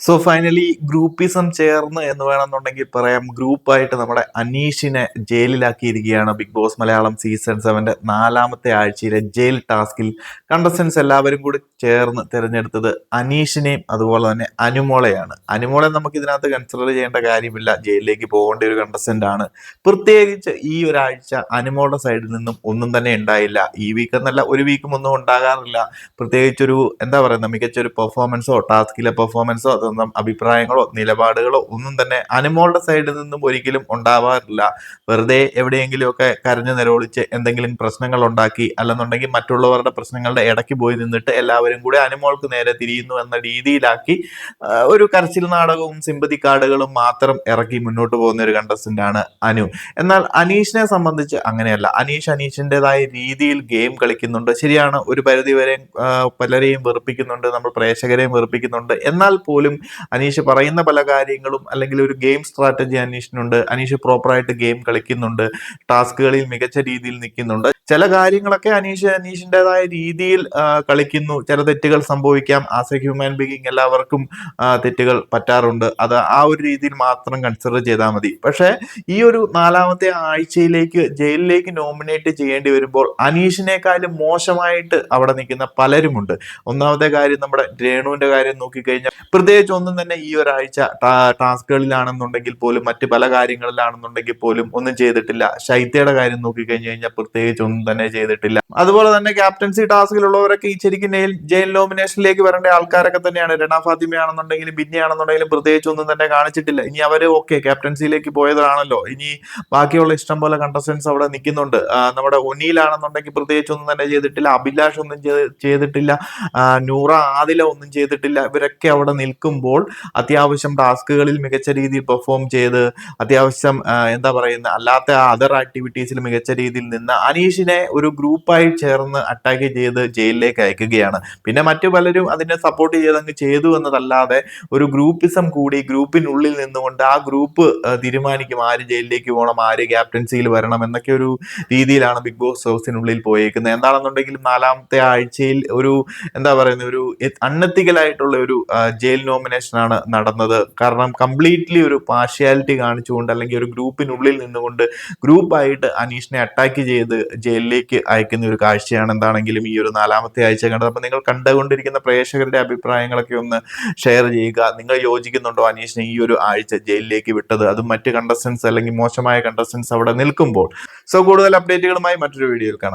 So finally groupism ചേർന്ന് എന്ന് വേണമെന്നുണ്ടെങ്കിൽ പറയാം. ഗ്രൂപ്പായിട്ട് നമ്മുടെ അനീഷിനെ ജയിലിലാക്കിയിരിക്കുകയാണ് ബിഗ് ബോസ് മലയാളം സീസൺ 7 നാലാമത്തെ ആഴ്ചയിലെ ജയിൽ ടാസ്കിൽ കണ്ടസ്റ്റൻസ് എല്ലാവരും കൂടി ചേർന്ന് തിരഞ്ഞെടുത്തത് അനീഷിനെയും അതുപോലെ തന്നെ അനുമോളെയാണ്. അനുമോളെ നമുക്ക് ഇതിനകത്ത് കൺസിഡർ ചെയ്യേണ്ട കാര്യമില്ല, ജയിലിലേക്ക് പോകേണ്ട ഒരു കണ്ടസ്റ്റന്റ് ആണ്. പ്രത്യേകിച്ച് ഈ ഒരാഴ്ച അനുമോളുടെ സൈഡിൽ നിന്നും ഒന്നും തന്നെ ഉണ്ടായില്ല. ഈ വീക്ക് എന്നല്ല, ഒരു വീക്കും ഒന്നും ഉണ്ടാകാറില്ല. പ്രത്യേകിച്ചൊരു എന്താ പറയുക, മികച്ചൊരു പെർഫോമൻസോ ടാസ്കിലെ പെർഫോമൻസോ അതൊന്നും അഭിപ്രായങ്ങളോ നിലപാടുകളോ ഒന്നും തന്നെ അനുമോളുടെ സൈഡിൽ നിന്നും ഒരിക്കലും ഉണ്ടാവാറില്ല. വെറുതെ എവിടെയെങ്കിലുമൊക്കെ കരഞ്ഞു നിലവിളിച്ച് എന്തെങ്കിലും പ്രശ്നങ്ങൾ ഉണ്ടാക്കി, അല്ലെന്നുണ്ടെങ്കിൽ മറ്റുള്ളവരുടെ പ്രശ്നങ്ങളുടെ ഇടയ്ക്ക് പോയി നിന്നിട്ട് എല്ലാവരും കൂടെ അനുമോൾക്ക് നേരെ തിരിയുന്നു എന്ന രീതിയിലാക്കി ഒരു കരച്ചിൽ നാടകവും സിമ്പതി കാർഡുകളും മാത്രം ഇറക്കി മുന്നോട്ട് പോകുന്ന ഒരു കണ്ടസ്റ്റന്റ് ആണ് അനു. എന്നാൽ അനീഷിനെ സംബന്ധിച്ച് അങ്ങനെയല്ല. അനീഷിൻ്റെതായ രീതിയിൽ ഗെയിം കളിക്കുന്നുണ്ട്. ശരിയാണ്, ഒരു പരിധിവരെ പലരെയും വെറുപ്പിക്കുന്നുണ്ട്, നമ്മൾ പ്രേക്ഷകരെയും വെറുപ്പിക്കുന്നുണ്ട്. എന്നാൽ പോലും അനീഷ് പറയുന്ന പല കാര്യങ്ങളും അല്ലെങ്കിൽ ഒരു ഗെയിം സ്ട്രാറ്റജി അനീഷിനുണ്ട്. അനീഷ് പ്രോപ്പറായിട്ട് ഗെയിം കളിക്കുന്നുണ്ട്, ടാസ്കുകളിൽ മികച്ച രീതിയിൽ നിൽക്കുന്നുണ്ട്. ചില കാര്യങ്ങളൊക്കെ അനീഷിൻ്റെതായ രീതിയിൽ കളിക്കുന്നു. ചില തെറ്റുകൾ സംഭവിക്കാം. ആസ് എ ഹ്യൂമൻ ബീയിങ് എല്ലാവർക്കും തെറ്റുകൾ പറ്റാറുണ്ട്. അത് ആ ഒരു രീതിയിൽ മാത്രം കൺസിഡർ ചെയ്താൽ മതി. പക്ഷേ ഈ ഒരു നാലാമത്തെ ആഴ്ചയിലേക്ക് ജയിലിലേക്ക് നോമിനേറ്റ് ചെയ്യേണ്ടി വരുമ്പോൾ അനീഷിനേക്കാളും മോശമായിട്ട് അവിടെ നിൽക്കുന്ന പലരുമുണ്ട്. ഒന്നാമത്തെ കാര്യം നമ്മുടെ രേണുവിന്റെ കാര്യം നോക്കിക്കഴിഞ്ഞാൽ പ്രത്യേകിച്ച് ഒന്നും തന്നെ ഈ ഒരാഴ്ച ടാസ്കുകളിലാണെന്നുണ്ടെങ്കിൽ പോലും മറ്റ് പല കാര്യങ്ങളിലാണെന്നുണ്ടെങ്കിൽ പോലും ഒന്നും ചെയ്തിട്ടില്ല. ശൈത്യയുടെ കാര്യം നോക്കിക്കഴിഞ്ഞു കഴിഞ്ഞാൽ പ്രത്യേകിച്ച് ഒന്നും തന്നെ ചെയ്തിട്ടില്ല. അതുപോലെ തന്നെ ക്യാപ്റ്റൻസി ടാസ്കിലുള്ളവരൊക്കെ ഈ ശരിക്കും ജയിൽ നോമിനേഷനിലേക്ക് വരേണ്ട ആൾക്കാരൊക്കെ തന്നെയാണ്. രണ ഫാത്തിമയാണെന്നുണ്ടെങ്കിലും ബിന്നിയാണെന്നുണ്ടെങ്കിലും പ്രത്യേകിച്ച് ഒന്നും തന്നെ കാണിച്ചിട്ടില്ല. ഇനി അവര് ഓക്കെ ക്യാപ്റ്റൻസിയിലേക്ക് പോയതാണല്ലോ, ഇനി ബാക്കിയുള്ള ഇഷ്ടം പോലെ കണ്ടസ്റ്റൻസ് അവിടെ നിൽക്കുന്നുണ്ട്. നമ്മുടെ ഒനിയിലാണെന്നുണ്ടെങ്കിൽ പ്രത്യേകിച്ച് ഒന്നും തന്നെ ചെയ്തിട്ടില്ല. അഭിലാഷ് ഒന്നും ചെയ്തിട്ടില്ല. നൂറ ആദില ഒന്നും ചെയ്തിട്ടില്ല. ഇവരൊക്കെ അവിടെ നിൽക്കുമ്പോൾ അത്യാവശ്യം ടാസ്കുകളിൽ മികച്ച രീതിയിൽ പെർഫോം ചെയ്ത് അത്യാവശ്യം എന്താ പറയുന്നത്, അല്ലാത്ത അതർ ആക്ടിവിറ്റീസിൽ മികച്ച രീതിയിൽ നിന്ന് അനീഷിനെ ഒരു ഗ്രൂപ്പായി ചേർന്ന് അറ്റാക്ക് ചെയ്ത് ജയിലിലേക്ക് അയക്കുകയാണ്. പിന്നെ മറ്റു പലരും അതിനെ സപ്പോർട്ട് ചെയ്തങ്ങ് ചെയ്തു എന്നതല്ലാതെ ഒരു ഗ്രൂപ്പിസം കൂടി ഗ്രൂപ്പിനുള്ളിൽ നിന്നുകൊണ്ട് ആ ഗ്രൂപ്പ് തീരുമാനിക്കും ആര് ജയിലിലേക്ക് പോകണം, ആര് ക്യാപ്റ്റൻസിയിൽ വരണം എന്നൊക്കെ ഒരു രീതിയിലാണ് ബിഗ് ബോസ് ഹൗസിനുള്ളിൽ പോയേക്കുന്നത്. എന്താണെന്നുണ്ടെങ്കിലും നാലാമത്തെ ആഴ്ചയിൽ ഒരു എന്താ പറയുന്നത്, ഒരു അൺഎത്തിക്കലായിട്ടുള്ള ഒരു ജയിൽ നോമിനേഷൻ ആണ് നടന്നത്. കാരണം കംപ്ലീറ്റ്ലി ഒരു പാർഷ്യാലിറ്റി കാണിച്ചുകൊണ്ട് അല്ലെങ്കിൽ ഒരു ഗ്രൂപ്പിനുള്ളിൽ നിന്നുകൊണ്ട് ഗ്രൂപ്പായിട്ട് അനീഷിനെ അറ്റാക്ക് ചെയ്ത് ജയിലിലേക്ക് അയക്കുന്ന ഒരു കാഴ്ചയാണ് എന്താണെങ്കിലും ഈ ഒരു നാലാമത്തെ ആഴ്ച കണ്ടത്. അപ്പൊ നിങ്ങൾ കണ്ടുകൊണ്ടിരിക്കുന്ന പ്രേക്ഷകരുടെ അഭിപ്രായങ്ങളൊക്കെ ഒന്ന് ഷെയർ ചെയ്യുക. നിങ്ങൾ യോജിക്കുന്നുണ്ടോ അനീഷിനെ ഈ ഒരു ആഴ്ച ജയിലിലേക്ക് വിട്ടത്, അതും മറ്റ് കണ്ടസ്റ്റൻസ് അല്ലെങ്കിൽ മോശമായ കണ്ടസ്റ്റൻസ് അവിടെ നിൽക്കുമ്പോൾ? സോ കൂടുതൽ അപ്ഡേറ്റുകളുമായി മറ്റൊരു വീഡിയോയിൽ കാണാം.